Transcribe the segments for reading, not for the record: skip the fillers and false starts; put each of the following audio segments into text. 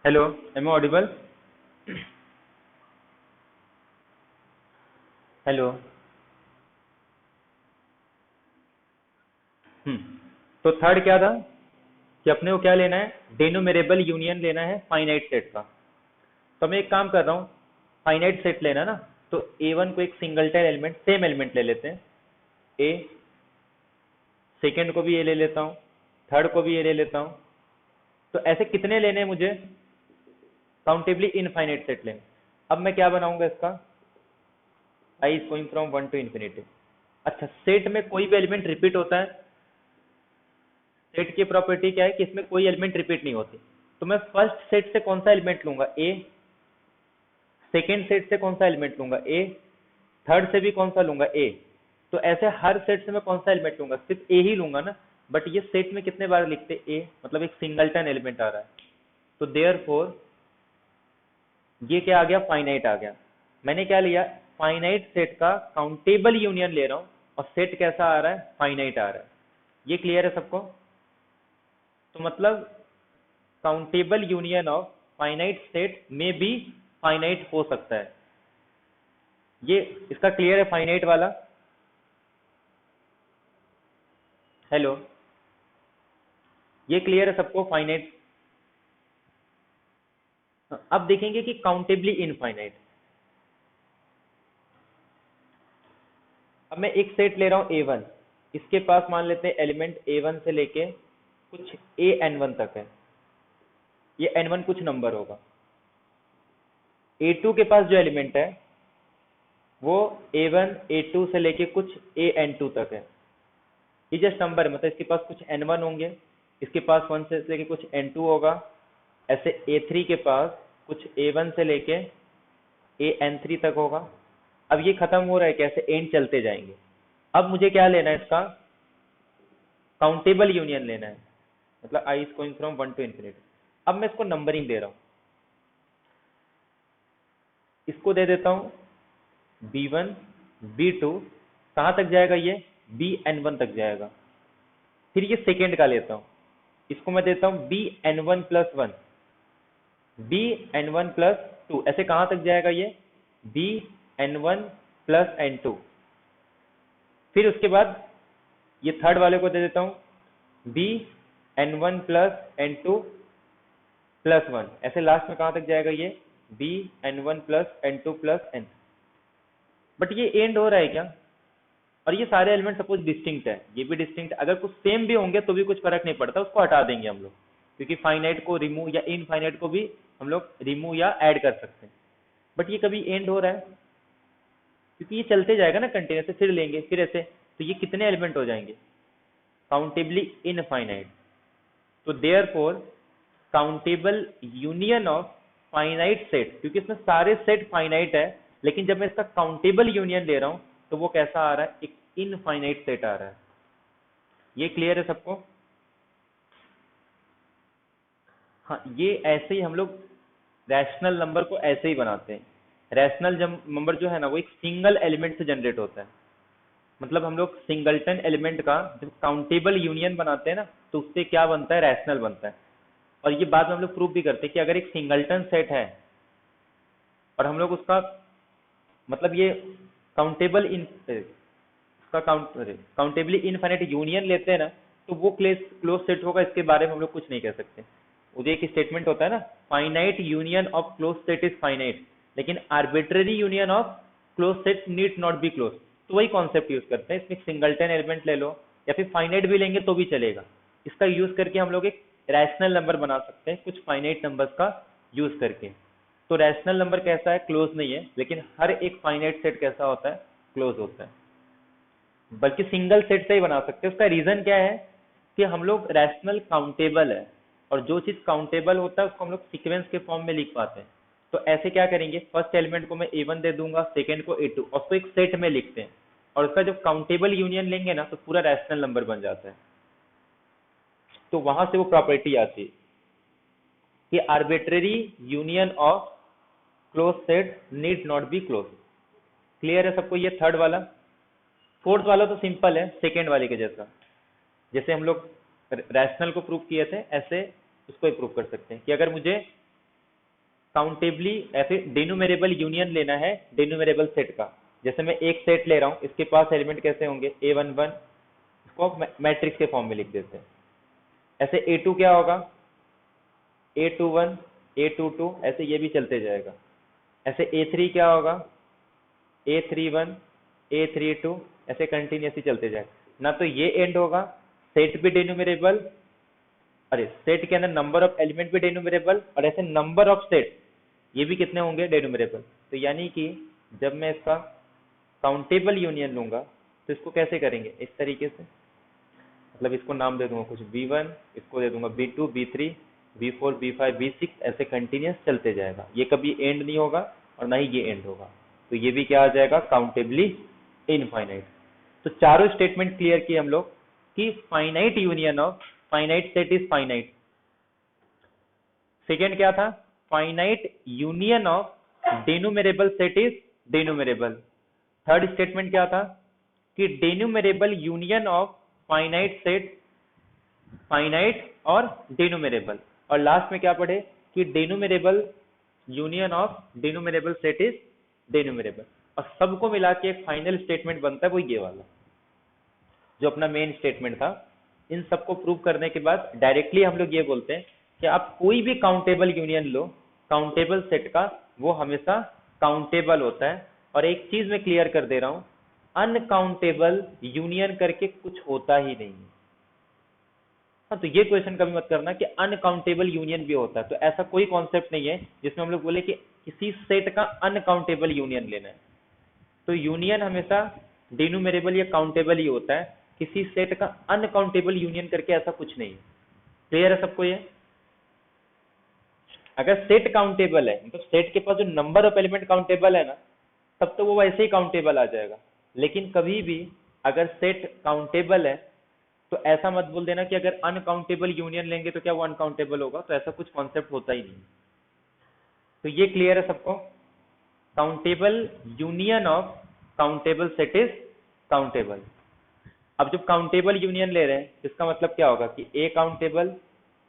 Hello, am I audible? Hello. Hmm. तो third क्या था कि अपने को क्या लेना है, डेनोमिनेबल यूनियन लेना है फाइनाइट सेट का। तो मैं एक काम कर रहा हूँ, फाइनाइट सेट लेना ना, तो ए वन को एक सिंगलटन एलिमेंट, सेम एलिमेंट ले लेते हैं ए, सेकेंड को भी ये ले लेता हूँ, थर्ड को भी ये ले लेता हूँ। तो ऐसे कितने लेने हैं मुझे? काउंटेबली इनफाइनाइट सेट लेंगे। अब मैं क्या बनाऊंगा इसका, I is going from one to infinity. अच्छा, सेट में कोई भी एलिमेंट रिपीट होता है? सेट की प्रॉपर्टी क्या है कि इसमें कोई एलिमेंट रिपीट नहीं होती। तो मैं फर्स्ट सेट से कौन सा एलिमेंट लूंगा, ए। सेकेंड सेट से कौन सा एलिमेंट लूंगा, ए। थर्ड से भी कौन सा लूंगा, ए। तो ऐसे हर सेट से मैं कौन सा एलिमेंट लूंगा, सिर्फ ए ही लूंगा ना। बट ये सेट में कितने बार लिखते, ए, मतलब एक सिंगलटन एलिमेंट आ रहा है। तो देयरफॉर ये क्या आ गया, फाइनाइट आ गया। मैंने क्या लिया, फाइनाइट सेट का काउंटेबल यूनियन ले रहा हूं, और सेट कैसा आ रहा है, फाइनाइट आ रहा है। ये क्लियर है सबको? तो मतलब countable union of finite set में भी फाइनाइट हो सकता है। ये इसका क्लियर है, फाइनाइट वाला? हेलो, ये क्लियर है सबको, फाइनाइट? अब देखेंगे कि काउंटेबली इनफाइनाइट। अब मैं एक सेट ले रहा हूं ए वन, इसके पास मान लेते हैं एलिमेंट ए वन से लेके कुछ ए एन वन तक है। ये एन वन कुछ नंबर होगा। ए टू के पास जो एलिमेंट है वो ए वन ए टू से लेके कुछ ए एन टू तक है। ये जस्ट नंबर है, मतलब इसके पास कुछ एन वन होंगे, इसके पास वन से लेके कुछ एन टू होगा। ऐसे ए थ्री के पास कुछ ए वन से लेके ए एन थ्री तक होगा। अब ये खत्म हो रहा है, कैसे एंड चलते जाएंगे। अब मुझे क्या लेना है, इसका काउंटेबल यूनियन लेना है, मतलब I is going from one to infinity. अब मैं इसको नंबरिंग दे रहा हूं, इसको दे देता हूं बी वन बी टू। कहां तक जाएगा ये, बी एन वन तक जाएगा। फिर ये सेकेंड का लेता हूं, इसको मैं देता हूं b n one plus one, b n one plus two. ऐसे कहां तक जाएगा ये, b n one plus n two. फिर उसके बाद ये थर्ड वाले को दे देता हूं b n one plus n two plus one. ऐसे लास्ट में कहां तक जाएगा ये, b n one plus n two plus n. But ये एंड हो रहा है क्या? और ये सारे एलिमेंट सपोज डिस्टिंक्ट है, ये भी डिस्टिंक्ट, अगर कुछ सेम भी होंगे तो भी कुछ फर्क नहीं पड़ता, उसको हटा देंगे हम लोग, क्योंकि फाइनाइट को रिमूव या इनफाइनाइट को भी हम लोग रिमूव या ऐड कर सकते हैं। बट ये कभी एंड हो रहा है, क्योंकि ये चलते जाएगा ना कंटिन्यूस से, फिर लेंगे फिर ऐसे, तो ये कितने एलिमेंट हो जाएंगे, काउंटेबली इनफाइनाइट। तो therefore countable union of finite set, क्योंकि इसमें सारे सेट फाइनाइट है, लेकिन जब मैं इसका काउंटेबल यूनियन ले रहा हूं तो वो कैसा आ रहा है, एक इनफाइनाइट सेट आ रहा है। ये क्लियर है सबको? हाँ, ये ऐसे ही हम लोग रैशनल नंबर को ऐसे ही बनाते हैं। रैशनल नंबर जो है ना, वो एक सिंगल एलिमेंट से जनरेट होता है। मतलब हम लोग सिंगलटन एलिमेंट का जब काउंटेबल यूनियन बनाते हैं ना, तो उससे क्या बनता है, रैशनल बनता है। और ये बाद में हम लोग प्रूव भी करते हैं कि अगर एक सिंगलटन सेट है और हम लोग उसका मतलब ये काउंटेबल इन उसका काउंटेबली इनफाइनाइट यूनियन लेते हैं ना, तो वो क्लोज सेट होगा, इसके बारे में हम लोग कुछ नहीं कह सकते। वो एक स्टेटमेंट होता है ना, finite union of close set is finite, लेकिन arbitrary union of close set need not be close. तो वही कॉन्सेप्ट यूज करते हैं, इसमें सिंगलटन एलिमेंट ले लो या फिर फाइनाइट भी लेंगे तो भी चलेगा। इसका यूज करके हम लोग एक रैशनल नंबर बना सकते हैं कुछ फाइनाइट नंबर्स का यूज करके। तो रैशनल नंबर कैसा है, क्लोज नहीं है, लेकिन हर एक फाइनाइट सेट कैसा होता है, क्लोज होता है। बल्कि सिंगल सेट से ही बना सकते हैं। उसका रीजन क्या है कि हम लोग रैशनल काउंटेबल है, और जो चीज काउंटेबल होता है उसको हम लोग सीक्वेंस के फॉर्म में लिख पाते हैं। तो ऐसे क्या करेंगे, फर्स्ट एलिमेंट को मैं ए वन दे दूंगा, सेकेंड को ए टू, और उसको एक सेट में लिखते हैं, और उसका जब काउंटेबल यूनियन लेंगे ना तो पूरा रैशनल नंबर बन जाता है। तो वहां से वो प्रॉपर्टी आती है कि arbitrary union of close set need not be close. Clear है सबको ये थर्ड वाला? फोर्थ वाला तो सिंपल है, सेकेंड वाले के जैसा। जैसे हम लोग रैशनल को प्रूव किए थे, ऐसे उसको ही प्रूव कर सकते हैं कि अगर मुझे काउंटेबली ऐसे डेन्यूमरेबल यूनियन लेना है डेन्यूमरेबल सेट का। जैसे मैं एक सेट ले रहा हूँ, इसके पास एलिमेंट कैसे होंगे, A11, इसको मैट्रिक्स के फॉर्म में लिख देते हैं। ऐसे A2 क्या होगा, A21, A22, ऐसे ये भी चलते जाएगा। ऐसे A3 क्या होगा, A31, A32, ऐसे कंटिन्यूसली चलते जाएगा। ना तो ये एंड होगा, सेट भी डेन्यूमरेबल, अरे सेट के अंदर नंबर ऑफ एलिमेंट भी डेन्यूमरेबल, और ऐसे नंबर ऑफ सेट ये भी कितने होंगे, डेन्यूमरेबल। तो यानी कि जब मैं इसका काउंटेबल यूनियन लूंगा तो इसको कैसे करेंगे, इस तरीके से, मतलब इसको नाम दे दूंगा कुछ B1, इसको दे दूंगा B2, B3, B4, B5, B6, ऐसे कंटिन्यूस चलते जाएगा। ये कभी एंड नहीं होगा और ना ही ये एंड होगा। तो ये भी क्या आ जाएगा, काउंटेबली इनफाइनाइट। तो चारों स्टेटमेंट क्लियर किए हम लोग कि finite union of finite set is finite. Second क्या था, finite union of denumerable set is denumerable. Third statement क्या था कि denumerable union of finite set finite और डेन्यूमरेबल। और लास्ट में क्या पढ़े कि denumerable union of denumerable set is denumerable. और सबको मिला के एक फाइनल स्टेटमेंट बनता है, वो ये वाला जो अपना मेन स्टेटमेंट था। इन सबको प्रूव करने के बाद डायरेक्टली हम लोग ये बोलते हैं कि आप कोई भी काउंटेबल यूनियन लो, काउंटेबल सेट का वो हमेशा काउंटेबल होता है। और एक चीज मैं क्लियर कर दे रहा हूं, अनकाउंटेबल यूनियन करके कुछ होता ही नहीं है। हाँ, तो ये क्वेश्चन कभी मत करना कि अनकाउंटेबल यूनियन भी होता है। तो ऐसा कोई कॉन्सेप्ट नहीं है जिसमें हम लोग बोले कि किसी सेट का अनकाउंटेबल यूनियन लेना है। तो यूनियन हमेशा डिन्यूमरेबल या काउंटेबल ही होता है, किसी सेट का अनकाउंटेबल यूनियन करके ऐसा कुछ नहीं है। क्लियर है सबको ये? अगर सेट काउंटेबल है, मतलब सेट के पास जो नंबर ऑफ एलिमेंट काउंटेबल है ना, तब तो वो वैसे ही काउंटेबल आ जाएगा। लेकिन कभी भी अगर सेट काउंटेबल है तो ऐसा मत बोल देना कि अगर अनकाउंटेबल यूनियन लेंगे तो क्या वो अनकाउंटेबल होगा। तो ऐसा कुछ कॉन्सेप्ट होता ही नहीं। तो ये क्लियर है सबको, countable union of countable set is countable. अब जब काउंटेबल यूनियन ले रहे हैं इसका मतलब क्या होगा कि A काउंटेबल,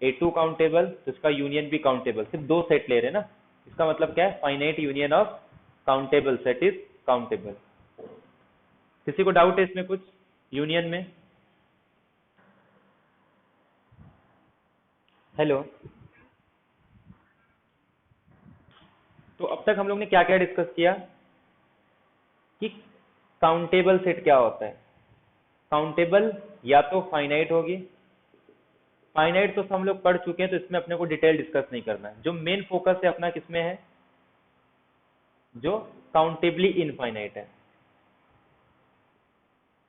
A2 काउंटेबल, तो इसका यूनियन भी काउंटेबल। सिर्फ दो सेट ले रहे हैं ना, इसका मतलब क्या है, finite union of countable set is countable. किसी को डाउट है इसमें कुछ यूनियन में? हेलो। तो अब तक हम लोग ने क्या क्या डिस्कस किया कि काउंटेबल सेट क्या होता है। काउंटेबल या तो फाइनाइट होगी, फाइनाइट तो हम लोग पढ़ चुके हैं, तो इसमें अपने को डिटेल डिस्कस नहीं करना है। जो मेन फोकस है अपना किसमें है, जो काउंटेबली इनफाइनाइट है।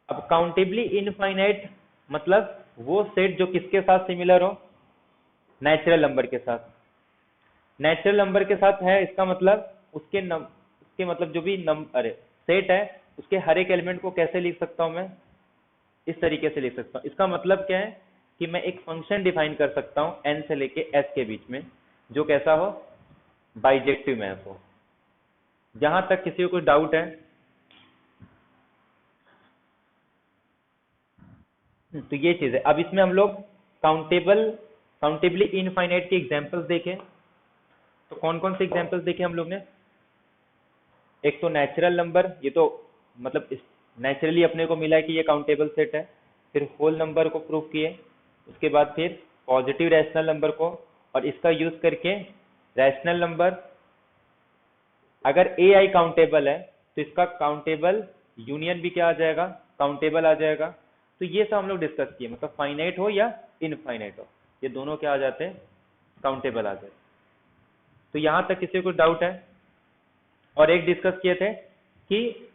अब काउंटेबली इनफाइनाइट मतलब वो सेट जो किसके साथ सिमिलर हो, नेचुरल नंबर के साथ। नेचुरल नंबर के साथ है, इसका मतलब उसके मतलब जो भी अरे सेट है उसके हर एक एलिमेंट को कैसे लिख सकता हूं मैं, इस तरीके से लिख सकता हूं। इसका मतलब क्या है कि मैं एक फंक्शन डिफाइन कर सकता हूं n से लेके s के बीच में, जो कैसा हो, बाइजेक्टिव मैप हो। जहां तक किसी को कोई डाउट है तो ये चीज है। अब इसमें हम लोग काउंटेबली इनफाइनाइट के एग्जांपल्स देखें। तो कौन कौन से एग्जांपल्स देखे हम लोग ने, एक तो नेचुरल नंबर, ये तो मतलब नेचुरली अपने को मिला है कि ये काउंटेबल सेट है। फिर होल नंबर को प्रूव किए, उसके बाद फिर पॉजिटिव रैशनल नंबर को, और इसका यूज करके रैशनल नंबर अगर ए आई काउंटेबल है तो इसका काउंटेबल यूनियन भी क्या आ जाएगा, काउंटेबल आ जाएगा। तो ये सब हम लोग डिस्कस किए, मतलब फाइनाइट हो या इनफाइनाइट हो, ये दोनों क्या आ जाते हैं, काउंटेबल आ जाते हैं। तो यहां तक किसी को डाउट है? और एक डिस्कस किए थे कि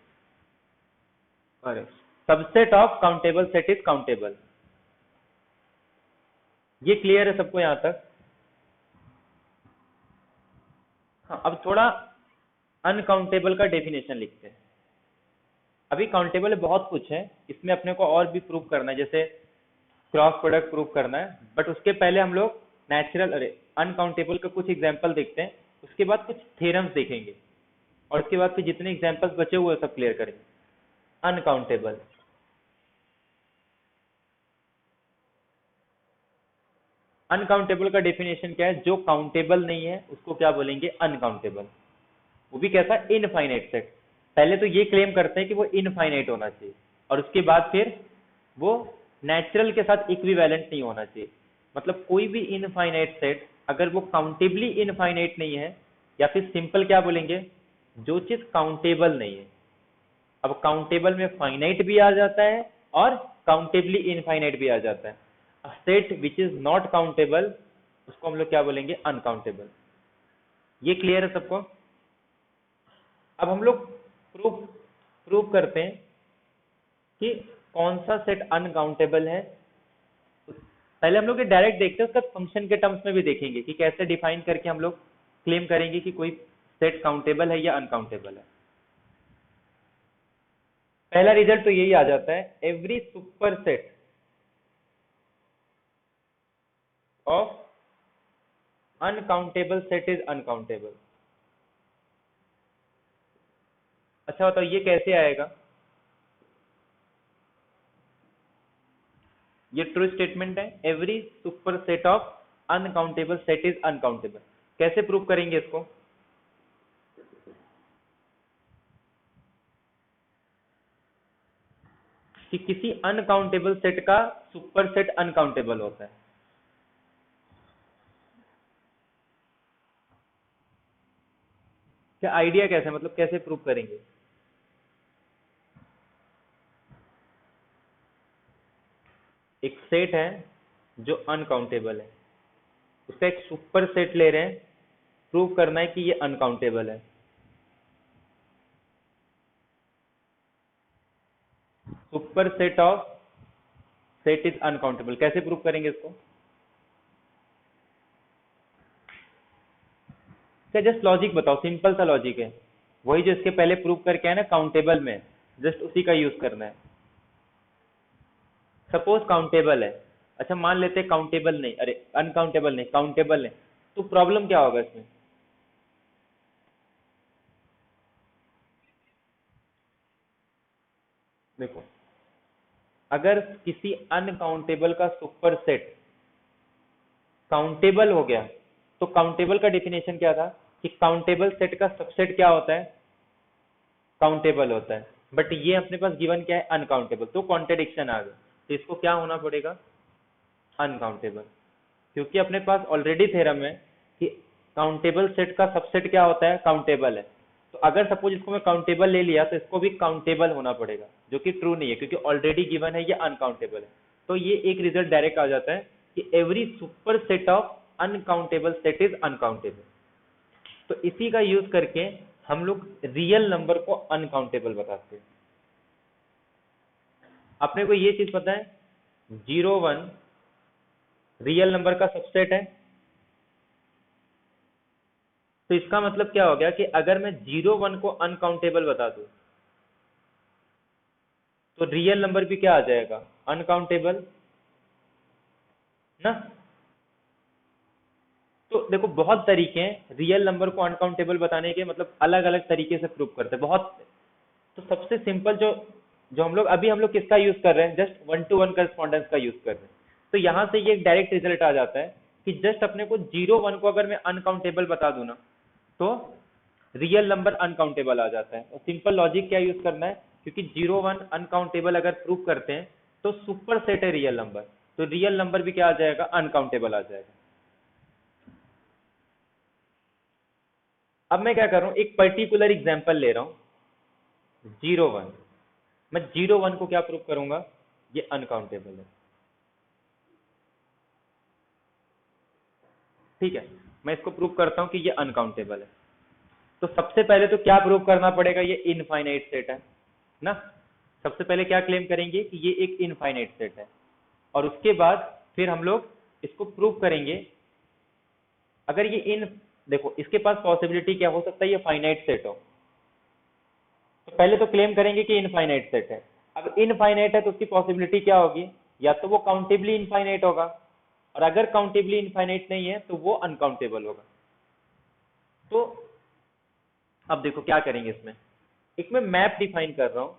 अरे subset of countable set is countable. ये क्लियर है सबको यहां तक? हाँ, अब थोड़ा अनकाउंटेबल का डेफिनेशन लिखते हैं। अभी काउंटेबल बहुत कुछ है, इसमें अपने को और भी प्रूव करना है, जैसे क्रॉस प्रोडक्ट प्रूव करना है। बट उसके पहले हम लोग नेचुरल अरे अनकाउंटेबल का कुछ एग्जांपल देखते हैं, उसके बाद कुछ थ्योरम्स देखेंगे, और उसके बाद फिर जितने एग्जांपल्स बचे हुए सब क्लियर करेंगे। अनकाउंटेबल, अनकाउंटेबल का डेफिनेशन क्या है? जो काउंटेबल नहीं है उसको क्या बोलेंगे? अनकाउंटेबल। वो भी कैसा? Infinite set. पहले तो ये क्लेम करते हैं कि वो इनफाइनाइट होना चाहिए, और उसके बाद फिर वो नेचुरल के साथ इक्विवेलेंट नहीं होना चाहिए। मतलब कोई भी इनफाइनाइट सेट अगर वो काउंटेबली इनफाइनाइट नहीं है, या फिर सिंपल क्या बोलेंगे, जो चीज काउंटेबल नहीं है। अब काउंटेबल में फाइनाइट भी आ जाता है और काउंटेबली इनफाइनाइट भी आ जाता है। Set which is not countable उसको हम लोग क्या बोलेंगे? अनकाउंटेबल। ये क्लियर है सबको? अब हम लोग प्रूफ प्रूव करते हैं कि कौन सा सेट अनकाउंटेबल है। पहले हम लोग ये डायरेक्ट देखते हैं, उसका फंक्शन के टर्म्स में भी देखेंगे कि कैसे डिफाइन करके हम लोग क्लेम करेंगे कि कोई सेट काउंटेबल है या अनकाउंटेबल है। पहला रिजल्ट तो यही आ जाता है, every super set of uncountable set is uncountable. अच्छा बताओ ये कैसे आएगा? ये ट्रू स्टेटमेंट है, every super set of uncountable set is uncountable. कैसे प्रूव करेंगे इसको? कि किसी अनकाउंटेबल सेट का सुपर सेट अनकाउंटेबल होता है। क्या आइडिया कैसे, मतलब कैसे प्रूव करेंगे? एक सेट है जो अनकाउंटेबल है, उसका एक सुपर सेट ले रहे हैं, प्रूव करना है कि ये अनकाउंटेबल है। Super set of set is uncountable, कैसे प्रूव करेंगे इसको? क्या जस्ट लॉजिक बताओ, सिंपल सा लॉजिक है, वही जो इसके पहले प्रूव करके है ना काउंटेबल में, जस्ट उसी का यूज करना है। सपोज काउंटेबल है, अच्छा मान लेते हैं काउंटेबल नहीं, अरे अनकाउंटेबल नहीं, काउंटेबल नहीं, तो प्रॉब्लम क्या होगा इसमें? देखो, अगर किसी अनकाउंटेबल का सुपर सेट काउंटेबल हो गया, तो काउंटेबल का डेफिनेशन क्या था कि काउंटेबल सेट का सबसेट क्या होता है? काउंटेबल होता है। बट ये अपने पास गिवन क्या है? अनकाउंटेबल, तो कॉन्ट्रेडिक्शन आ गया, तो इसको क्या होना पड़ेगा? अनकाउंटेबल। क्योंकि अपने पास ऑलरेडी थ्योरम है कि काउंटेबल सेट का सबसेट क्या होता है? काउंटेबल है। तो अगर सपोज इसको मैं काउंटेबल ले लिया, तो इसको भी काउंटेबल होना पड़ेगा, जो कि ट्रू नहीं है क्योंकि ऑलरेडी गिवन है ये अनकाउंटेबल है। तो ये एक रिजल्ट डायरेक्ट आ जाता है कि every super set of uncountable set is uncountable. तो इसी का यूज करके हम लोग रियल नंबर को अनकाउंटेबल बताते हैं। अपने को ये चीज पता है, 0 1 रियल नंबर का सबसेट है। तो इसका मतलब क्या हो गया कि अगर मैं 0 1 को अनकाउंटेबल बता दूं, तो रियल नंबर भी क्या आ जाएगा? अनकाउंटेबल ना। तो देखो बहुत तरीके हैं रियल नंबर को अनकाउंटेबल बताने के, मतलब अलग अलग तरीके से प्रूव करते हैं बहुत। तो सबसे सिंपल जो जो हम लोग किसका यूज कर रहे हैं? जस्ट 1 to 1 करस्पॉन्डेंस का यूज कर रहे हैं। तो यहां से ये एक डायरेक्ट रिजल्ट आ जाता है कि जस्ट अपने को 0 1 को अगर मैं अनकाउंटेबल बता दूं ना, तो रियल नंबर अनकाउंटेबल आ जाता है। और सिंपल लॉजिक क्या यूज करना है, क्योंकि 0 1 अनकाउंटेबल अगर प्रूव करते हैं तो सुपर सेट है रियल नंबर, तो रियल नंबर भी क्या आ जाएगा? अनकाउंटेबल आ जाएगा। अब मैं क्या कर रहा हूं, एक पर्टिकुलर एग्जांपल ले रहा हूं, 0 1। मैं 0 1 को क्या प्रूव करूंगा? ये अनकाउंटेबल है। ठीक है, मैं इसको प्रूव करता हूं कि ये अनकाउंटेबल है। तो सबसे पहले तो क्या प्रूव करना पड़ेगा? ये इनफाइनाइट सेट है ना। सबसे पहले क्या क्लेम करेंगे कि ये एक इनफाइनाइट सेट है, और उसके बाद फिर हम लोग इसको प्रूव करेंगे। अगर ये इन देखो, इसके पास पॉसिबिलिटी क्या हो सकता है? ये फाइनाइट सेट हो। तो पहले तो क्लेम करेंगे कि इनफाइनाइट सेट है। अब इनफाइनाइट है तो उसकी पॉसिबिलिटी क्या होगी? या तो वो काउंटेबली इनफाइनाइट होगा, और अगर काउंटेबली इनफाइनाइट नहीं है तो वो अनकाउंटेबल होगा। तो अब देखो क्या करेंगे इसमें, एक मैं मैप डिफाइन कर रहा हूं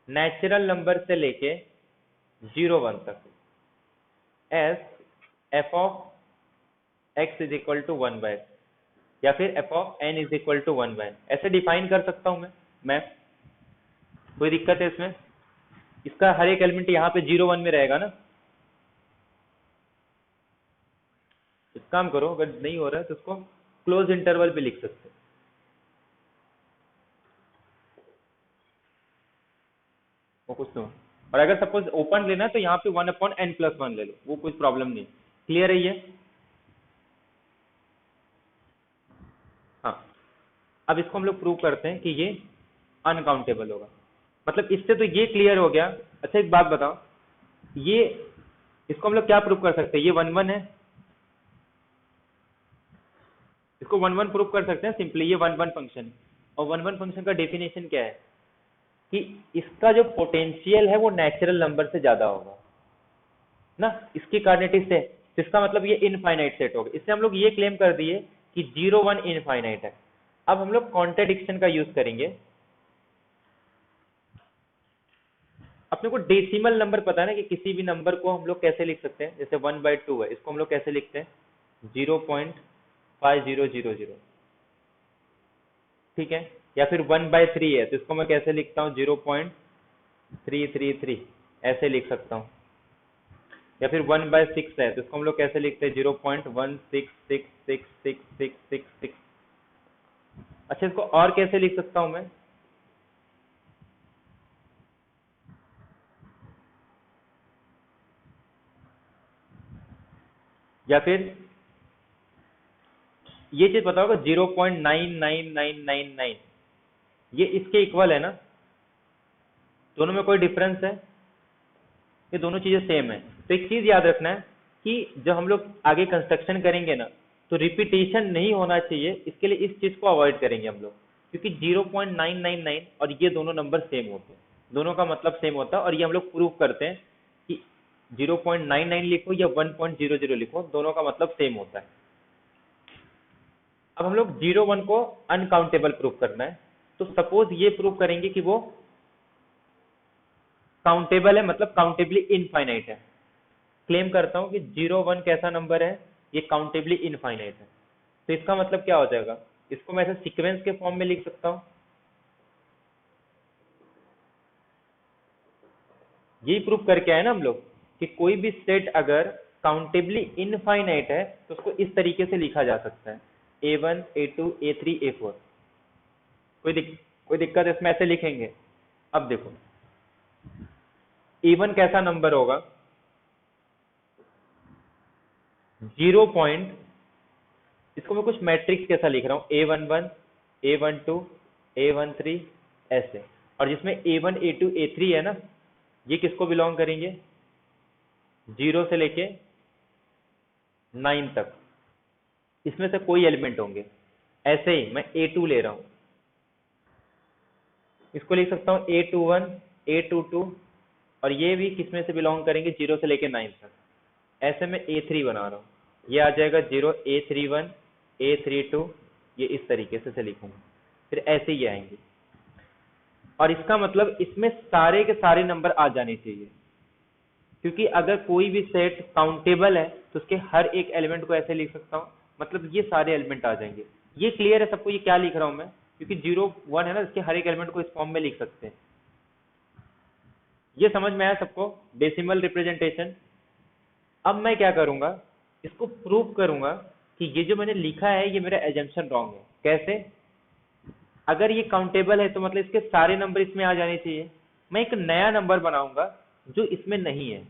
नेचुरल नंबर से लेके 0 1 तक, s f of x is equal to 1/x, या फिर f of n is equal to 1/n, ऐसे डिफाइन कर सकता हूं मैं। कोई दिक्कत है इसमें? इसका हर एक एलिमेंट यहाँ पे 0 1 में रहेगा ना। एक काम करो, अगर नहीं हो रहा है तो उसको क्लोज इंटरवल पे लिख सकते हैं, वो कुछ तो। और अगर सपोज ओपन लेना है तो यहाँ पे 1/n+1 ले लो, वो कोई प्रॉब्लम नहीं। क्लियर है ये? हाँ, अब इसको हम लोग प्रूव करते हैं कि ये अनकाउंटेबल होगा। मतलब इससे तो ये क्लियर हो गया। अच्छा एक बात बताओ, ये इसको हम लोग क्या प्रूव कर सकते हैं? ये 1 1 है, इसको 1 1 प्रूव कर सकते हैं सिंपली। ये 1 1 फंक्शन, और 1 1 फंक्शन का डेफिनेशन क्या है कि इसका जो पोटेंशियल है वो नेचुरल नंबर से ज्यादा होगा ना, इसकी कार्नेटिक से। तो इसका मतलब ये इनफाइनाइट सेट होगा। इससे हम लोग ये क्लेम कर दिए कि 0 1 इनफाइनाइट है। अब हम लोग कॉन्ट्रडिक्शन का यूज करेंगे। अपने को डेसिमल नंबर पता है ना कि किसी भी नंबर को हम लोग कैसे लिख सकते हैं। जैसे 1/2 है, इसको हम लोग कैसे लिखते हैं? 0.5000, ठीक है। या फिर 1/3 है तो इसको मैं कैसे लिखता हूँ? 0.333, ऐसे लिख सकता हूँ। या फिर 1/6 है तो इसको हम लोग कैसे लिखते हैं? 0.166666666। अच्छा, इसको और कैसे लिख सकता हूँ मैं? या फिर ये चीज पता होगा 0.99999, ये इसके इक्वल है ना। दोनों में कोई डिफरेंस है? ये दोनों चीजें सेम है। तो एक चीज याद रखना है कि जब हम लोग आगे कंस्ट्रक्शन करेंगे ना, तो रिपीटेशन नहीं होना चाहिए। इसके लिए इस चीज को अवॉइड करेंगे हम लोग, क्योंकि 0.999 और ये दोनों नंबर सेम होते हैं, दोनों का मतलब सेम होता है। और ये हम लोग प्रूव करते हैं कि 0.99 लिखो या 1.00 लिखो, दोनों का मतलब सेम होता है। अब हम लोग 0 1 को अनकाउंटेबल प्रूव करना है। तो सपोज ये प्रूव करेंगे कि वो काउंटेबल है, मतलब काउंटेबली इनफाइनाइट है। क्लेम करता हूं कि 0 1 कैसा नंबर है? ये काउंटेबली इनफाइनाइट है। तो इसका मतलब क्या हो जाएगा? इसको मैं ऐसे सीक्वेंस के फॉर्म में लिख सकता हूं। यही प्रूव करके आए ना हम लोग कि कोई भी सेट अगर काउंटेबली इनफाइनाइट है तो उसको इस तरीके से लिखा जा सकता है, A1 A2 A3 A4। कोई दिक्कत है इसमें? ऐसे लिखेंगे। अब देखो A1 कैसा नंबर होगा? 0. इसको मैं कुछ मैट्रिक्स कैसा लिख रहा हूँ, A11 A12 A13 ऐसे। और जिसमें A1 A2 A3 है ना, ये किसको बिलोंग करेंगे? 0 से लेके 9 तक, इसमें से कोई एलिमेंट होंगे। ऐसे ही मैं A2 ले रहा हूँ, इसको लिख सकता हूँ A21 A22, और ये भी किसमें से बिलोंग करेंगे? 0 से लेके 9 तक। ऐसे में A3 बना रहा हूँ, ये आ जाएगा 0 A31 A32, ये इस तरीके से लिखूंगा। फिर ऐसे ही आएंगे। और इसका मतलब इसमें सारे के सारे नंबर आ जाने चाहिए, क्योंकि अगर कोई भी सेट काउंटेबल है तो उसके हर एक एलिमेंट को ऐसे लिख सकता हूँ, मतलब ये सारे एलिमेंट आ जाएंगे। ये क्लियर है सबको ये क्या लिख रहा हूं मैं? क्योंकि 0 1 है ना, इसके हर एक एलिमेंट को इस फॉर्म में लिख सकते हैं। ये समझ में आया सबको? Decimal representation. अब मैं क्या करूंगा, इसको प्रूव करूंगा कि ये जो मैंने लिखा है ये मेरा एजम्पशन रॉन्ग है। कैसे? अगर ये काउंटेबल है तो मतलब इसके सारे नंबर इसमें आ जाने चाहिए। मैं एक नया नंबर बनाऊंगा जो इसमें नहीं है,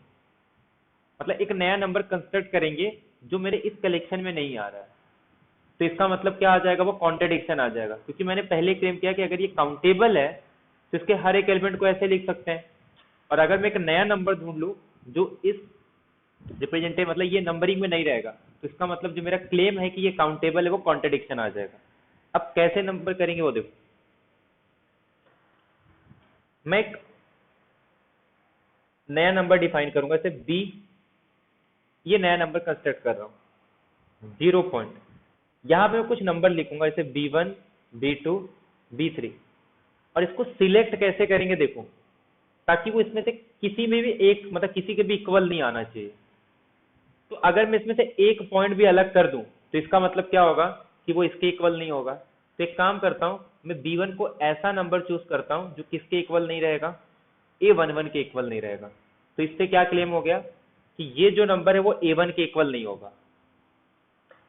मतलब एक नया नंबर कंस्ट्रक्ट करेंगे जो मेरे इस कलेक्शन में नहीं आ रहा है। तो इसका मतलब क्या आ जाएगा? वो कॉन्ट्रडिक्शन आ जाएगा, क्योंकि मैंने पहले क्लेम किया कि अगर ये काउंटेबल है तो इसके हर एक एलिमेंट को ऐसे लिख सकते हैं। और अगर मैं एक नया नंबर ढूंढ लूं जो इस रिप्रेजेंटेटिव, मतलब ये नंबरिंग में नहीं रहेगा, तो इसका मतलब जो मेरा क्लेम है कि ये काउंटेबल है वो कॉन्ट्रडिक्शन आ जाएगा। अब कैसे नंबर करेंगे वो देखो। मैं एक नया नंबर डिफाइन करूंगा, जैसे बी, ये नया नंबर कंस्ट्रक्ट कर रहा हूँ 0 पॉइंट। यहाँ पे मैं कुछ नंबर लिखूंगा जैसे B1 B2 B3, और इसको सिलेक्ट कैसे करेंगे देखो, ताकि वो इसमें से किसी में भी एक, मतलब किसी के भी इक्वल नहीं आना चाहिए। तो अगर मैं इसमें से एक पॉइंट भी अलग कर दूं तो इसका मतलब क्या होगा कि वो इसके इक्वल नहीं होगा। तो एक काम करता हूं, मैं B1 को ऐसा नंबर चूज करता हूं जो किसके इक्वल नहीं रहेगा, A11 के इक्वल नहीं रहेगा। तो इससे क्या क्लेम हो गया कि ये जो नंबर है वो A1 के इक्वल नहीं होगा।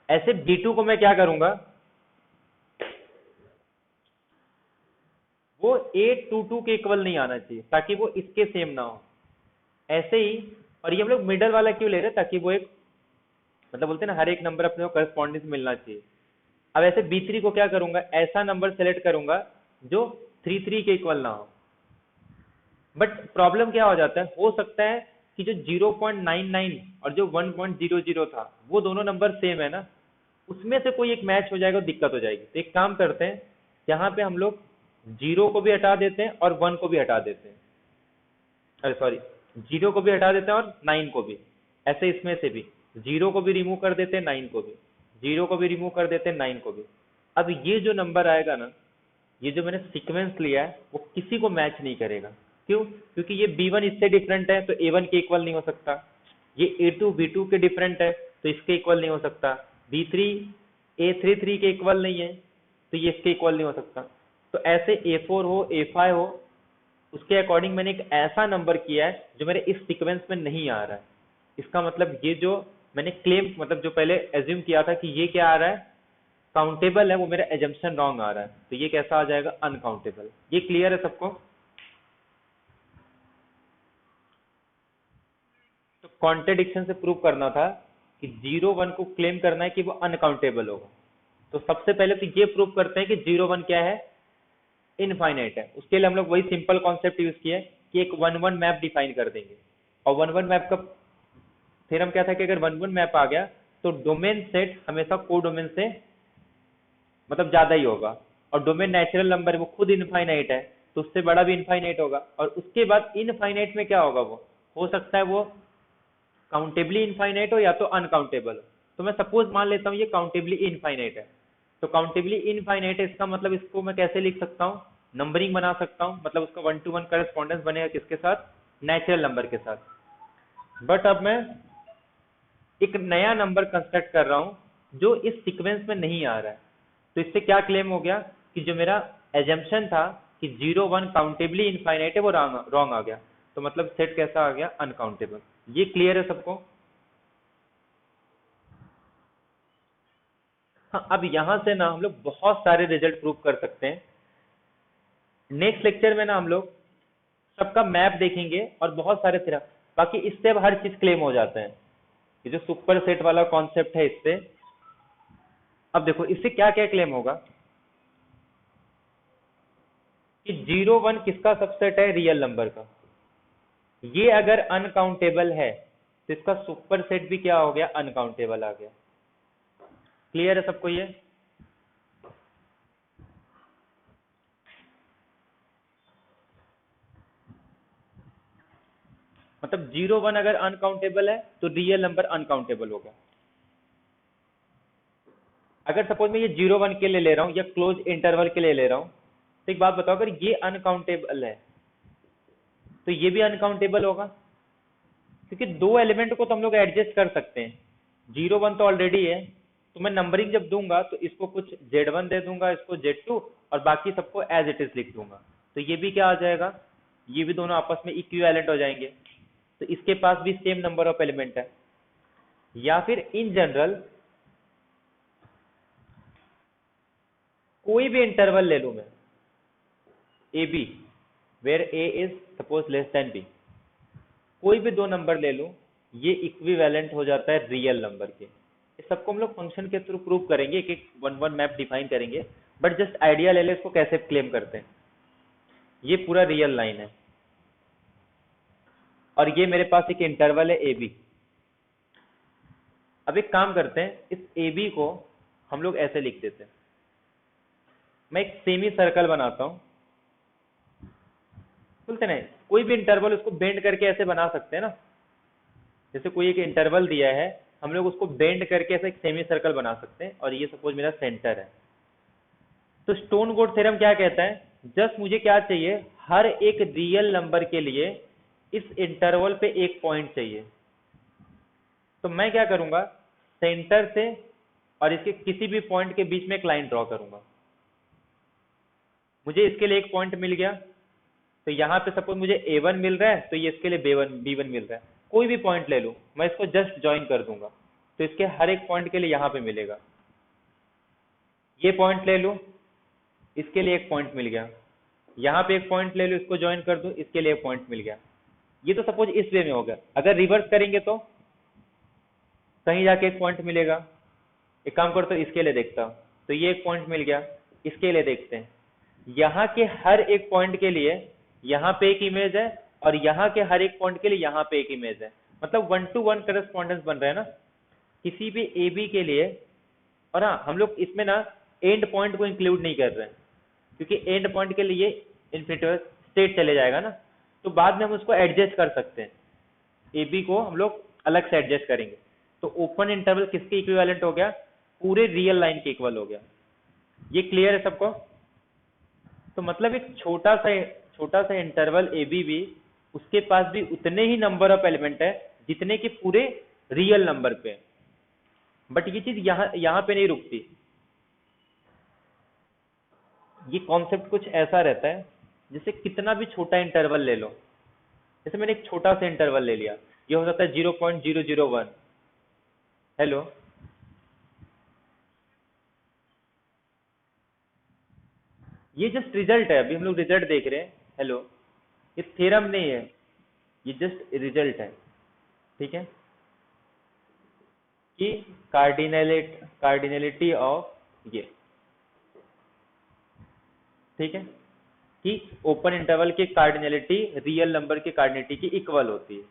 ऐसे B2 को मैं क्या करूंगा, वो A22 के इक्वल नहीं आना चाहिए ताकि वो इसके सेम ना हो। ऐसे ही, और ये हम लोग मिडल वाला क्यों ले रहे हैं, ताकि वो एक मतलब बोलते हैं ना हर एक नंबर अपने को करस्पॉन्डेंस मिलना चाहिए। अब ऐसे B3 को क्या करूंगा, ऐसा नंबर सेलेक्ट करूंगा जो 33 के इक्वल ना हो। बट प्रॉब्लम क्या हो जाता है, हो सकता है कि जो 0.99 और जो 1.00 था वो दोनों नंबर सेम है ना, उसमें से कोई एक मैच हो जाएगा, दिक्कत हो जाएगी। तो एक काम करते हैं, यहाँ पे हम लोग 0 को भी हटा देते हैं और 1 को भी हटा देते हैं, अरे सॉरी, 0 को भी हटा देते हैं और 9 को भी। ऐसे इसमें से भी 0 को भी रिमूव कर देते हैं, 9 को भी, 0 को भी रिमूव कर देते हैं, 9 को भी। अब ये जो नंबर आएगा ना, ये जो मैंने सीक्वेंस लिया है वो किसी को मैच नहीं करेगा। क्यों? क्योंकि ये B1 इससे डिफरेंट है तो A1 के इक्वल नहीं हो सकता, ये A2 B2 के डिफरेंट है तो इसके इक्वल नहीं हो सकता, B3 A33 के इक्वल नहीं है तो ये इसके इक्वल नहीं हो सकता। तो ऐसे A4 हो A5 हो, उसके अकॉर्डिंग मैंने एक ऐसा नंबर किया है जो मेरे इस सीक्वेंस में नहीं आ रहा है। इसका मतलब ये जो मैंने क्लेम मतलब जो पहले एज्यूम किया था कि ये क्या आ रहा है, काउंटेबल है, वो मेरा एजम्पशन रॉन्ग आ रहा है। तो ये कैसा आ जाएगा, अनकाउंटेबल। ये क्लियर है सबको? तो कॉन्ट्रेडिक्शन से प्रूव करना था कि 0 1 को क्लेम करना है कि वो अनकाउंटेबल होगा। तो सबसे पहले तो ये प्रूव करते हैं कि 0 1 क्या है, इनफाइनाइट है। उसके लिए हम लोग वही सिंपल कॉन्सेप्ट यूज किए कि एक 1 1 मैप डिफाइन कर देंगे। और 1 1 मैप का थ्योरम क्या था कि अगर 1 1 मैप आ गया तो डोमेन सेट हमेशा को डोमेन से मतलब ज्यादा ही होगा। और डोमेन नेचुरल नंबर है, वो खुद इनफाइनाइट है, तो उससे बड़ा भी इनफाइनाइट होगा। और उसके बाद इनफाइनाइट में क्या होगा, वो हो सकता है वो काउंटेबली इनफाइनाइट हो या तो अनकाउंटेबल हो। तो मैं सपोज मान लेता हूँ ये काउंटेबली इनफाइनाइट है। तो काउंटेबली इनफाइनाइट है, इसका मतलब इसको मैं कैसे लिख सकता हूँ, नंबरिंग बना सकता हूँ। मतलब उसका 1 to 1 करस्पॉन्डेंस बनेगा किसके साथ, नेचुरल नंबर के साथ। बट अब मैं एक नया नंबर कंस्ट्रक्ट कर रहा हूं जो इस सीक्वेंस में नहीं आ रहा है। तो इससे क्या क्लेम हो गया कि जो मेरा एजम्पशन था कि 0 1 काउंटेबली इनफाइनाइट है वो रॉन्ग आ गया। तो मतलब सेट कैसा आ गया, अनकाउंटेबल। ये क्लियर है सबको? हाँ, अब यहां से ना हम लोग बहुत सारे रिजल्ट प्रूव कर सकते हैं। नेक्स्ट लेक्चर में ना हम लोग सबका मैप देखेंगे और बहुत सारे थ्योरम। बाकी इससे अब हर चीज क्लेम हो जाते हैं। ये जो सुपर सेट वाला कॉन्सेप्ट है, इससे अब देखो इससे क्या क्या क्लेम होगा कि 0 1 किसका सबसेट है, रियल नंबर का। ये अगर अनकाउंटेबल है तो इसका सुपर सेट भी क्या हो गया, अनकाउंटेबल आ गया। क्लियर है सबको ये? मतलब 0 1 अगर अनकाउंटेबल है तो रियल नंबर अनकाउंटेबल होगा। अगर सपोज मैं ये 0 1 के लिए ले रहा हूं या क्लोज इंटरवल के लिए ले रहा हूं, तो एक बात बताओ, अगर ये अनकाउंटेबल है तो ये भी अनकाउंटेबल होगा, क्योंकि दो एलिमेंट को तो हम लोग एडजस्ट कर सकते हैं। 0 1 तो ऑलरेडी है, तो मैं नंबरिंग जब दूंगा तो इसको कुछ Z1 दे दूंगा, इसको Z2, और बाकी सबको एज इट इज लिख दूंगा। तो ये भी क्या आ जाएगा, ये भी दोनों आपस में इक्विवेलेंट हो जाएंगे। तो इसके पास भी सेम नंबर ऑफ एलिमेंट है। या फिर इन जनरल कोई भी इंटरवल ले लूं मैं, a b, where a is suppose less than b, कोई भी दो नंबर ले लूं, ये इक्विवेलेंट हो जाता है रियल नंबर के। इस सबको हम लोग फंक्शन के थ्रू प्रूव करेंगे, एक एक 1 1 मैप डिफाइन करेंगे। बट जस्ट आइडिया ले ले इसको कैसे क्लेम करते हैं। ये पूरा रियल लाइन है और ये मेरे पास एक इंटरवल है ए बी। अब एक काम करते हैं, इस ए बी को हम लोग ऐसे लिख देते हैं। मैं एक सेमी सर्कल बनाता हूं, बोलते नहीं, कोई भी इंटरवल उसको बेंड करके ऐसे बना सकते हैं ना। जैसे कोई एक इंटरवल दिया है, हम लोग उसको बेंड करके ऐसे एक सेमी सर्कल बना सकते हैं, और ये सपोज मेरा सेंटर है। तो स्टोन कोड थ्योरम क्या कहता है, जस्ट मुझे क्या चाहिए, हर एक रियल नंबर के लिए इस इंटरवल पे एक पॉइंट चाहिए। तो मैं क्या करूंगा, सेंटर से और इसके किसी भी पॉइंट के बीच में एक लाइन ड्रॉ करूंगा। मुझे इसके लिए एक पॉइंट मिल गया, तो यहाँ पे सपोज मुझे A1 मिल रहा है, तो ये इसके लिए B1 मिल रहा है। कोई भी पॉइंट ले लूं, मैं इसको जस्ट ज्वाइन कर दूंगा, तो इसके हर एक पॉइंट के लिए यहाँ पे मिलेगा। ये पॉइंट ले लूं, इसके लिए एक पॉइंट मिल गया। यहाँ पे एक पॉइंट ले लूं, इसको ज्वाइन कर दूं, इसके लिए एक पॉइंट मिल गया। ये तो सपोज इस वे में हो गया। अगर रिवर्स करेंगे तो कहीं जाके एक पॉइंट मिलेगा। एक काम करता हूं, इसके लिए देखता हूं, तो ये एक पॉइंट मिल गया। इसके लिए देखते हैं, यहाँ के हर एक पॉइंट के लिए यहाँ पे एक इमेज है, और यहाँ के हर एक पॉइंट के लिए यहाँ पे एक इमेज है। मतलब 1 to 1 करस्पॉन्डेंस बन रहा है ना किसी भी ए बी के लिए। और हाँ, हम लोग इसमें ना एंड पॉइंट को इंक्लूड नहीं कर रहे हैं, क्योंकि एंड पॉइंट के लिए इन्फिनिटी स्टेट चले जाएगा ना, तो बाद में हम उसको एडजस्ट कर सकते हैं। ए बी को हम लोग अलग से एडजस्ट करेंगे। तो ओपन इंटरवल किसके इक्विवेलेंट हो गया, पूरे रियल लाइन के इक्वल हो गया। ये क्लियर है सबको? तो मतलब एक छोटा सा इंटरवल ए बी भी, उसके पास भी उतने ही नंबर ऑफ एलिमेंट है जितने कि पूरे रियल नंबर पे। बट ये चीज यहाँ पे नहीं रुकती। ये कॉन्सेप्ट कुछ ऐसा रहता है, जैसे कितना भी छोटा इंटरवल ले लो। जैसे मैंने एक छोटा सा इंटरवल ले लिया, ये हो सकता है 0.001। हेलो, ये जस्ट रिजल्ट है, अभी हम लोग रिजल्ट देख रहे हैं। हेलो, ये थ्योरम नहीं है, ये जस्ट रिजल्ट है। ठीक है, कि कार्डिनलिटी ऑफ ये, ठीक है, कि ओपन इंटरवल की कार्डिनलिटी रियल नंबर की कार्डिनलिटी की इक्वल होती है।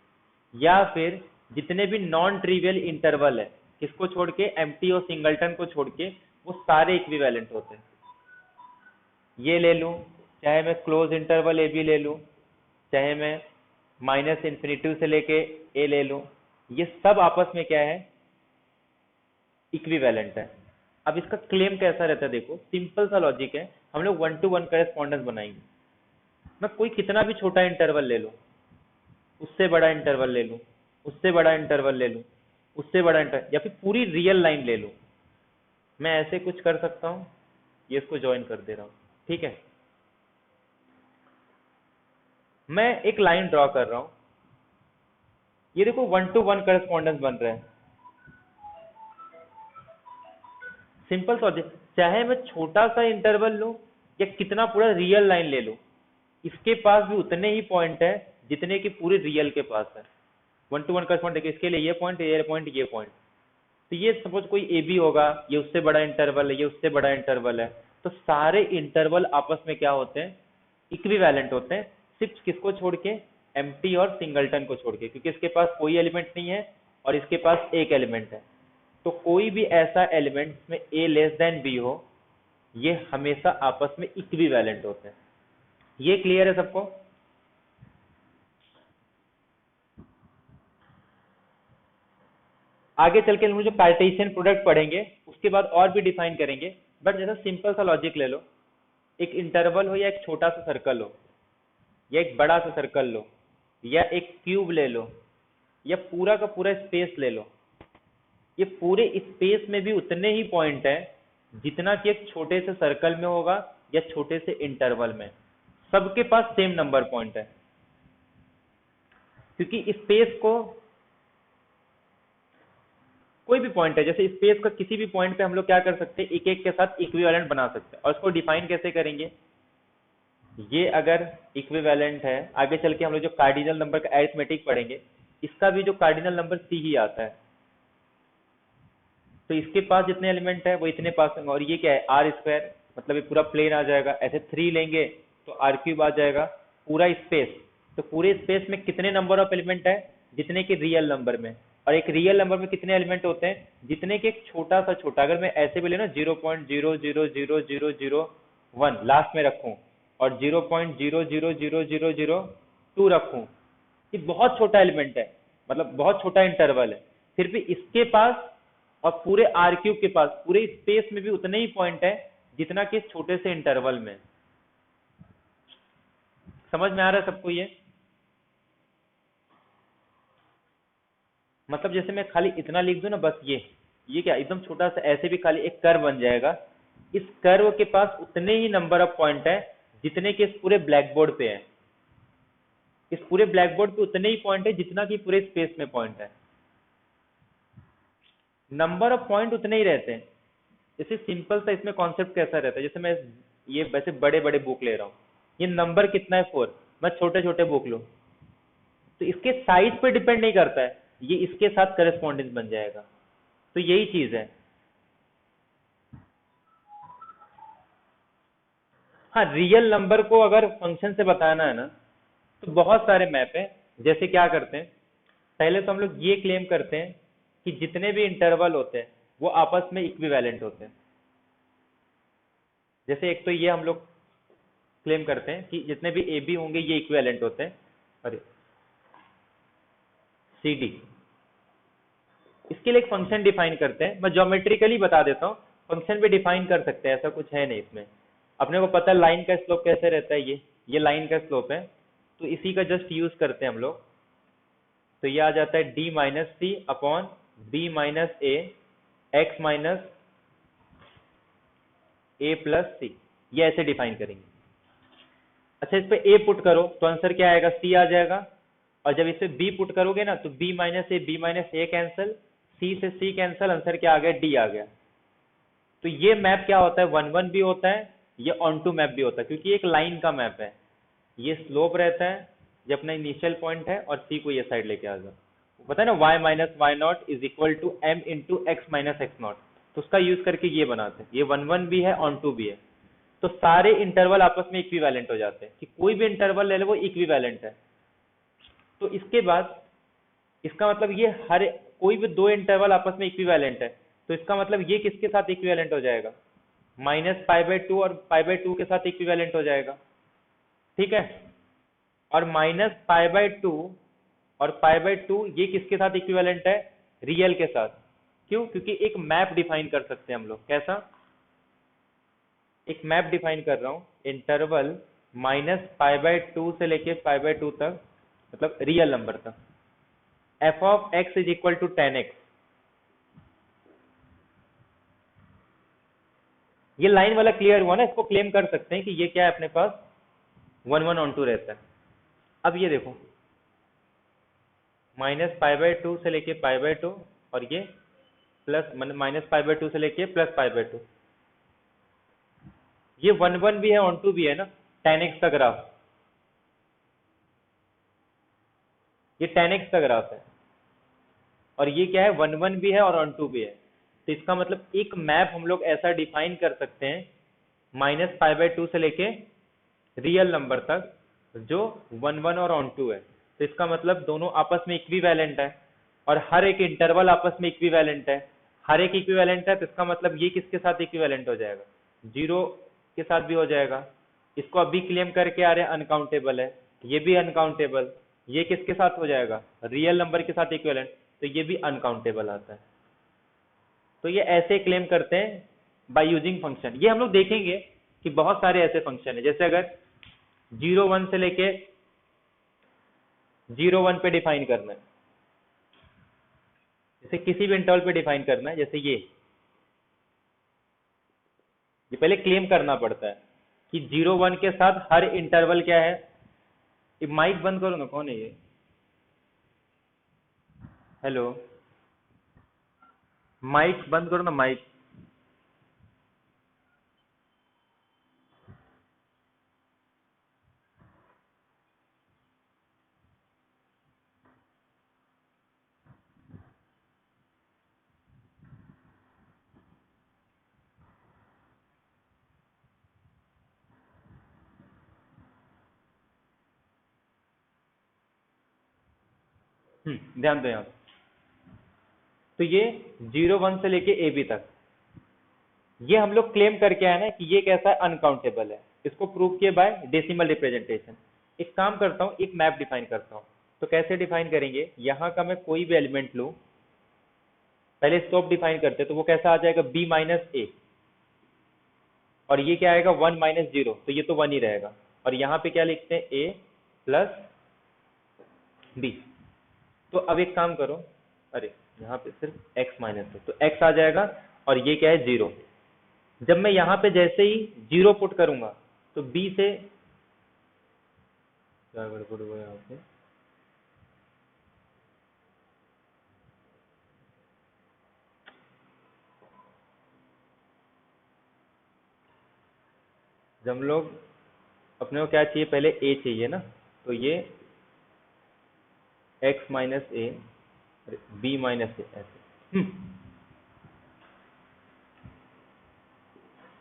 या फिर जितने भी नॉन ट्रिवियल इंटरवल है, किसको छोड़ के, एम्प्टी और सिंगलटन को छोड़ के, वो सारे इक्विवेलेंट होते हैं। ये ले लूं, चाहे मैं क्लोज इंटरवल ए बी ले लूं, चाहे मैं माइनस इन्फिनिटी से लेके ए ले लूं, ये सब आपस में क्या है, इक्विवेलेंट है। अब इसका क्लेम कैसा रहता है, देखो सिंपल सा लॉजिक है। हम लोग 1 to 1 करेस्पॉन्डेंस बनाएंगे। मैं कोई कितना भी छोटा इंटरवल ले लूं, उससे बड़ा इंटरवल ले लूं, उससे बड़ा इंटरवल ले लूं, उससे बड़ा इंटरवल, या फिर पूरी रियल लाइन ले लूं, मैं ऐसे कुछ कर सकता हूं। ये इसको ज्वाइन कर दे रहा हूं, ठीक है। मैं एक लाइन ड्रॉ कर रहा हूं, ये देखो 1 to 1 करेस्पॉन्डेंस बन रहा है। सिंपल लॉजिक, चाहे मैं छोटा सा इंटरवल लूं या कितना पूरा रियल लाइन ले लूं, इसके पास भी उतने ही पॉइंट है जितने कि पूरे रियल के पास है। 1 to 1 करेस्पॉन्ड, देखिए इसके लिए ये पॉइंट, ये पॉइंट, ये पॉइंट। तो ये सपोज कोई ए बी होगा, ये उससे बड़ा इंटरवल है, ये उससे बड़ा इंटरवल है, तो सारे इंटरवल आपस में क्या होते हैं, इक्विवेलेंट होते हैं, सिर्फ किसको छोड़ के, एम्प्टी और सिंगलटन को छोड़ के, क्योंकि इसके पास कोई एलिमेंट नहीं है और इसके पास एक एलिमेंट है। तो कोई भी ऐसा एलिमेंट में ए लेस देन बी हो, ये हमेशा आपस में इक्विवेलेंट होते हैं। ये क्लियर है सबको? आगे चल के हम जो कार्टेशियन प्रोडक्ट पढ़ेंगे उसके बाद और भी डिफाइन करेंगे। बट जैसा सिंपल सा लॉजिक ले लो, एक इंटरवल हो या एक छोटा सा सर्कल हो, या एक बड़ा सा सर्कल लो, या एक क्यूब ले लो, या पूरा का पूरा स्पेस ले लो, ये पूरे स्पेस में भी उतने ही पॉइंट है जितना कि एक छोटे से सर्कल में होगा या छोटे से इंटरवल में। सबके पास सेम नंबर पॉइंट है, क्योंकि स्पेस को कोई भी पॉइंट है, जैसे स्पेस का किसी भी पॉइंट पे हम लोग क्या कर सकते हैं, एक एक के साथ इक्विवेलेंट बना सकते हैं। और इसको डिफाइन कैसे करेंगे, ये अगर इक्विवेलेंट है, आगे चल के हम लोग जो कार्डिनल नंबर का अरिथमेटिक पढ़ेंगे, इसका भी जो कार्डिनल नंबर सी ही आता है। तो इसके पास जितने एलिमेंट है वो इतने पास होंगे, और ये क्या है, आर स्क्वायर, मतलब ये पूरा प्लेन आ जाएगा। ऐसे 3 लेंगे तो आर क्यूब आ जाएगा, पूरा स्पेस। तो पूरे स्पेस में कितने नंबर ऑफ एलिमेंट है, जितने के रियल नंबर में। और एक रियल नंबर में कितने एलिमेंट होते हैं, जितने के एक छोटा सा छोटा, अगर मैं ऐसे भी लेना 0.000001 लास्ट में रखूं और 0.000002 रखूं, ये बहुत छोटा एलिमेंट है, मतलब बहुत छोटा इंटरवल है। फिर भी इसके पास और पूरे आर क्यूब के पास पूरे स्पेस में भी उतने ही पॉइंट है जितना कि छोटे से इंटरवल में। समझ में आ रहा है सबको ये? मतलब जैसे मैं खाली इतना लिख दूं ना, बस ये क्या एकदम छोटा सा ऐसे भी खाली एक कर्व बन जाएगा। इस कर्व के पास उतने ही नंबर ऑफ पॉइंट है जितने के इस पूरे ब्लैक बोर्ड पे है। इस पूरे ब्लैक बोर्ड पे उतने ही पॉइंट है जितना कि पूरे स्पेस में पॉइंट है। नंबर ऑफ पॉइंट उतने ही रहते हैं। जैसे सिंपल सा इसमें कॉन्सेप्ट कैसा रहता है, जैसे मैं ये वैसे बड़े बड़े बुक ले रहा हूँ, ये नंबर कितना है 4, मैं छोटे छोटे बुक लूँ तो इसके साइज पे डिपेंड नहीं करता है, ये इसके साथ करस्पॉन्डेंस बन जाएगा। तो यही चीज है। हाँ, रियल नंबर को अगर फंक्शन से बताना है ना, तो बहुत सारे मैप है। जैसे क्या करते हैं, पहले तो हम लोग ये क्लेम करते हैं कि जितने भी इंटरवल होते हैं वो आपस में इक्विवेलेंट होते हैं। जैसे एक तो ये हम लोग क्लेम करते हैं कि जितने भी ए बी होंगे ये इक्विवेलेंट होते हैं। अरे सी डी, इसके लिए एक फंक्शन डिफाइन करते हैं, मैं ज्योमेट्रिकली बता देता हूँ। फंक्शन भी डिफाइन कर सकते हैं, ऐसा कुछ है नहीं इसमें। अपने को पता है लाइन का स्लोप कैसे रहता है, ये लाइन का स्लोप है, तो इसी का जस्ट यूज करते हैं हम लोग। तो ये आ जाता है डी माइनस सी अपॉन बी माइनस ए एक्स माइनस ए प्लस सी, ये ऐसे डिफाइन करेंगे। अच्छा, इस पे ए पुट करो तो आंसर क्या आएगा, सी आ जाएगा। और जब इस पे बी पुट करोगे ना तो बी माइनस ए कैंसिल, सी से सी कैंसिल, आंसर क्या आ गया, डी आ गया। तो ये मैप क्या होता है, 1 1 भी होता है, ये ऑन टू मैप भी होता है, क्योंकि एक लाइन का मैप है। ये स्लोप रहता है, ये अपना इनिशियल पॉइंट है, और सी को ये साइड लेके आ जाओ। पता है ना, y minus y naught is equal to m into x minus x naught, तो उसका यूज करके ये बनाते हैं। ये 1 1 भी है, ऑन टू भी है, तो सारे इंटरवल आपस में इक्विवेलेंट हो जाते हैं, कि कोई भी इंटरवल ले लो वो इक्विवेलेंट है। तो इसके बाद इसका मतलब ये हर कोई भी दो इंटरवल आपस में इक्विवेलेंट है, तो इसका मतलब ये किसके साथ इक्विवेलेंट हो जाएगा, -π/2 और π/2 के साथ इक्विवेलेंट हो जाएगा। ठीक है, और -π/2 और π/2 ये किसके साथ इक्विवेलेंट है, रियल के साथ। क्यों, क्योंकि एक मैप डिफाइन कर सकते हैं हम लोग। कैसा, एक मैप डिफाइन कर रहा हूँ, इंटरवल -π/2 से लेके π/2 तक, मतलब रियल नंबर तक। F of x is equal to 10x, ये लाइन वाला क्लियर हुआ ना, इसको क्लेम कर सकते हैं कि ये क्या है अपने पास 1 1 ऑन टू रहता है। अब ये देखो, -π/2 से लेके π/2, और ये प्लस -π/2 से लेके +π/2, ये 1 1 भी है, ऑन टू भी है ना, 10x का ग्राफ, ये 10x का ग्राफ है। और ये क्या है, 1 1 भी है और ऑन टू भी है। तो इसका मतलब एक मैप हम लोग ऐसा डिफाइन कर सकते हैं -π/2 से लेके रियल नंबर तक, जो 1 1 और ऑन टू है। तो इसका मतलब दोनों आपस में इक्विवेलेंट है, और हर एक इंटरवल आपस में इक्विवेलेंट है। हर एक इक्विवेलेंट है, तो इसका मतलब ये किसके साथ इक्विवेलेंट हो जाएगा, 0 के साथ भी हो जाएगा। इसको अभी क्लेम करके आ रहे हैं अनकाउंटेबल है, ये भी अनकाउंटेबल। ये किसके साथ हो जाएगा, रियल नंबर के साथ इक्विवेलेंट, तो ये भी अनकाउंटेबल आता है। तो ये ऐसे क्लेम करते हैं बाय यूजिंग फंक्शन। ये हम लोग देखेंगे कि बहुत सारे ऐसे फंक्शन है, जैसे अगर 0 1 से लेके 0 1 पे डिफाइन करना है, जैसे किसी भी इंटरवल पे डिफाइन करना है, जैसे ये पहले क्लेम करना पड़ता है कि 0 1 के साथ हर इंटरवल क्या है। ये माइक बंद करो ना, कौन है ये, हेलो, माइक बंद करो ना, माइक। ध्यान दो यहाँ। तो ये 0 1 से लेके ए बी तक, ये हम लोग क्लेम करके आए ना कि ये कैसा है, अनकाउंटेबल है। इसको प्रूव किए बाय डेसिमल रिप्रेजेंटेशन। एक काम करता हूँ, एक मैप डिफाइन करता हूँ। तो कैसे डिफाइन करेंगे, यहाँ का मैं कोई भी एलिमेंट लूँ, पहले स्लोप डिफाइन करते हैं, तो वो कैसा आ जाएगा, b माइनस ए, और ये क्या आएगा 1 माइनस 0, तो ये तो 1 ही रहेगा। और यहाँ पे क्या लिखते हैं, a प्लस बी। तो अब एक काम करो, अरे यहाँ पे सिर्फ x माइनस है तो x आ जाएगा, और ये क्या है 0। जब मैं यहाँ पे जैसे ही 0 पुट करूंगा तो b से क्या गड़बड़ हुआ यहाँ पे, जब हम लोग अपने को क्या चाहिए, पहले a चाहिए ना, तो ये x माइनस ए, b माइनस ए ऐसे।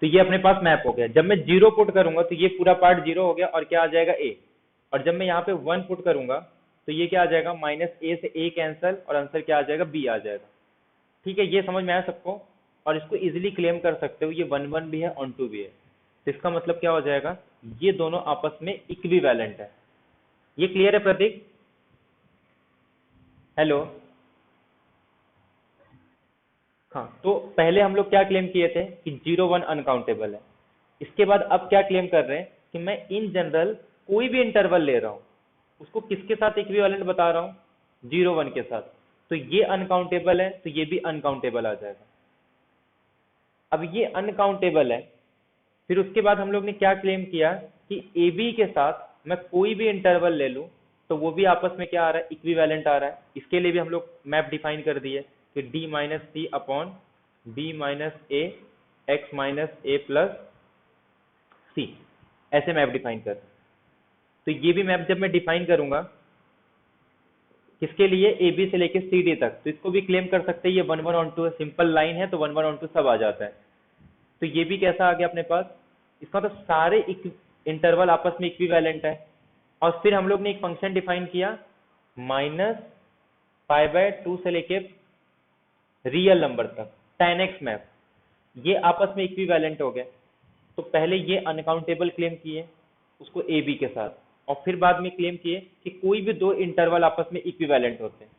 तो ये अपने पास मैप हो गया। जब मैं 0 पुट करूंगा तो ये पूरा पार्ट 0 हो गया और क्या आ जाएगा a। और जब मैं यहाँ पे 1 पुट करूंगा तो ये क्या आ जाएगा, माइनस a से a कैंसल और आंसर क्या आ जाएगा, b आ जाएगा। ठीक है, ये समझ में आया सबको? और इसको इजीली क्लेम कर सकते हो, ये 1 1 भी है ऑन टू भी है। तो इसका मतलब क्या हो जाएगा, ये दोनों आपस में इक्विवेलेंट है। ये क्लियर है प्रतीक? हेलो? हाँ, तो पहले हम लोग क्या क्लेम किए थे कि 0 1 अनकाउंटेबल है। इसके बाद अब क्या क्लेम कर रहे हैं कि मैं इन जनरल कोई भी इंटरवल ले रहा हूं, उसको किसके साथ इक्विवेलेंट बता रहा हूं, 0 1 के साथ। तो ये अनकाउंटेबल है तो ये भी अनकाउंटेबल आ जाएगा। अब ये अनकाउंटेबल है, फिर उसके बाद हम लोग ने क्या क्लेम किया कि ए बी के साथ मैं कोई भी इंटरवल ले लूं तो वो भी आपस में क्या आ रहा है, इक्विवेलेंट आ रहा है। इसके लिए भी हम लोग मैप डिफाइन कर दिए कि डी माइनस सी अपॉन बी माइनस ए एक्स माइनस ए प्लस सी, ऐसे मैप डिफाइन कर। तो ये भी मैप जब मैं डिफाइन करूंगा किसके लिए, ए बी से लेके सी डी तक, तो इसको भी क्लेम कर सकते हैं ये 1 1 ऑन टू है, सिंपल लाइन है तो 1 1 ऑन टू सब आ जाता है। तो ये भी कैसा आ गया अपने पास, इसका तो सारे इंटरवल आपस में इक्विवेलेंट है। और फिर हम लोग ने एक फंक्शन डिफाइन किया माइनस पाई बाय 2 से लेके रियल नंबर तक, tan x मैप, ये आपस में इक्विवेलेंट हो गए। तो पहले ये अनकाउंटेबल क्लेम किए उसको ए बी के साथ, और फिर बाद में क्लेम किए कि कोई भी दो इंटरवल आपस में इक्विवेलेंट होते हैं।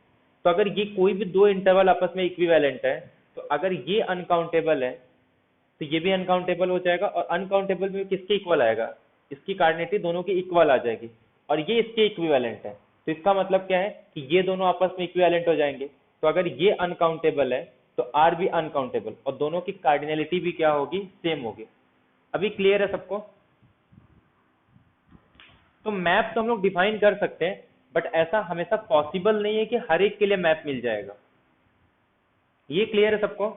तो अगर ये कोई भी दो इंटरवल आपस में इक्विवेलेंट है तो अगर ये अनकाउंटेबल है तो ये भी अनकाउंटेबल हो जाएगा, और अनकाउंटेबल में किसके इक्वल आएगा, इसकी कार्डिनेटी दोनों की इक्वल आ जाएगी, और ये इसके इक्विवेलेंट है। तो इसका मतलब क्या है कि ये दोनों आपस में इक्विवेलेंट हो जाएंगे। तो अगर ये अनकाउंटेबल है तो आर भी अनकाउंटेबल, और दोनों की कार्डिनलिटी भी क्या होगी, सेम होगी। अभी क्लियर है सबको? तो मैप तो हम लोग डिफाइन कर सकते हैं, बट ऐसा हमेशा पॉसिबल नहीं है कि हर एक के लिए मैप मिल जाएगा। ये क्लियर है सबको?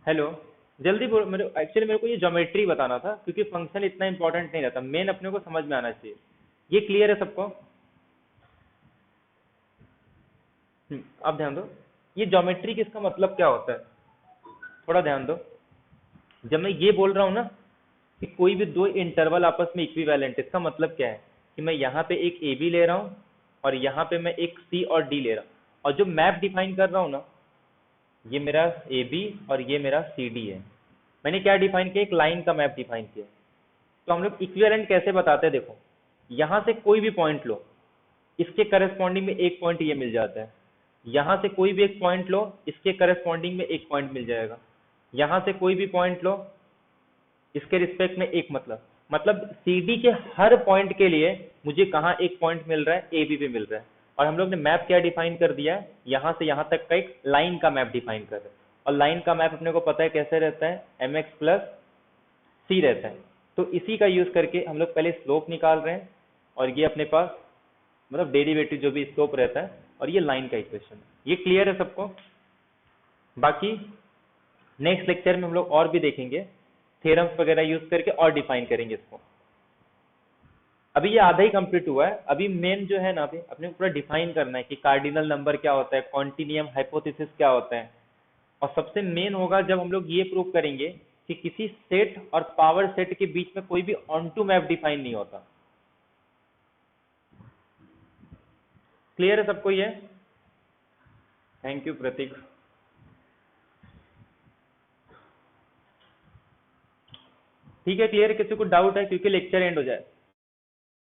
हेलो? जल्दी बोलो, मेरे एक्चुअली मेरे को ये ज्योमेट्री बताना था क्योंकि फंक्शन इतना इंपॉर्टेंट नहीं रहता, मेन अपने को समझ में आना चाहिए। ये क्लियर है सबको? अब ध्यान दो, ये ज्योमेट्री किसका मतलब क्या होता है, थोड़ा ध्यान दो। जब मैं ये बोल रहा हूँ ना कि कोई भी दो इंटरवल आपस में इक्विवेलेंट, इसका मतलब क्या है कि मैं यहाँ पे एक ए बी ले रहा हूँ और यहाँ पे मैं एक सी और डी ले रहा हूँ, और जो मैप डिफाइन कर रहा हूँ ना, ये मेरा ए बी और ये मेरा सी डी है। मैंने क्या डिफाइन किया, एक लाइन का मैप डिफाइन किया। तो हम लोग इक्विवेलेंट कैसे बताते हैं, देखो यहाँ से कोई भी पॉइंट लो, इसके करस्पॉन्डिंग में एक पॉइंट ये मिल जाता है। यहाँ से कोई भी एक पॉइंट लो, इसके करस्पॉन्डिंग में एक पॉइंट मिल जाएगा। यहाँ से कोई भी पॉइंट लो, इसके रिस्पेक्ट में एक, मतलब सी डी के हर पॉइंट के लिए मुझे कहाँ एक पॉइंट मिल रहा है, ए बी पे मिल रहा है। और हम लोग ने मैप क्या डिफाइन कर दिया है, यहाँ से यहाँ तक का एक लाइन का मैप डिफाइन कर रहे हैं। और लाइन का मैप अपने को पता है कैसे रहता है, एम एक्स प्लस सी रहता है। तो इसी का यूज करके हम लोग पहले स्लोप निकाल रहे हैं, और ये अपने पास मतलब डेरिवेटिव जो भी स्लोप रहता है, और ये लाइन का इक्वेशन है। ये क्लियर है सबको? बाकी नेक्स्ट लेक्चर में हम लोग और भी देखेंगे, थ्योरम्स वगैरह यूज करके और डिफाइन करेंगे इसको। अभी ये आधा ही कंप्लीट हुआ है, अभी मेन जो है ना, अभी अपने को पूरा डिफाइन करना है कि कार्डिनल नंबर क्या होता है, कॉन्टिन्यूम हाइपोथेसिस क्या होता है। और सबसे मेन होगा जब हम लोग ये प्रूव करेंगे कि किसी सेट और पावर सेट के बीच में कोई भी ऑन टू मैप डिफाइन नहीं होता। क्लियर है सबको ये? थैंक यू प्रतीक। ठीक है, क्लियर है? किसी को डाउट है, क्योंकि लेक्चर एंड हो जाए।